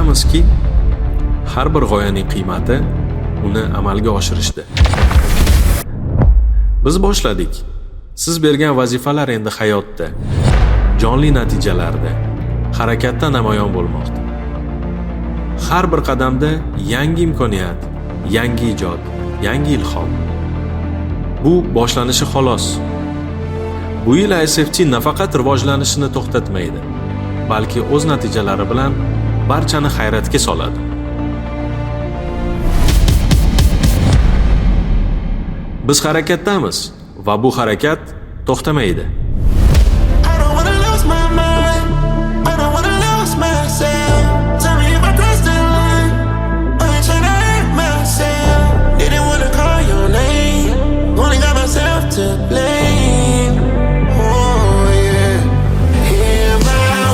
bilamizki, har bir g'oyaning qiymati uni amalga oshirishda. Biz boshladik. Siz bergan vazifalar endi hayotda, jonli natijalarda, harakatda namoyon bo'lmoqda. Har bir qadamda yangi imkoniyat, yangi ijod, yangi ilhom. Bu boshlanishi xolos. Bu yil ISFT nafaqat rivojlanishini to'xtatmaydi, balki o'z natijalari bilan barchani hayratga soladi. Biz harakatdamiz va bu harakat to'xtamaydi.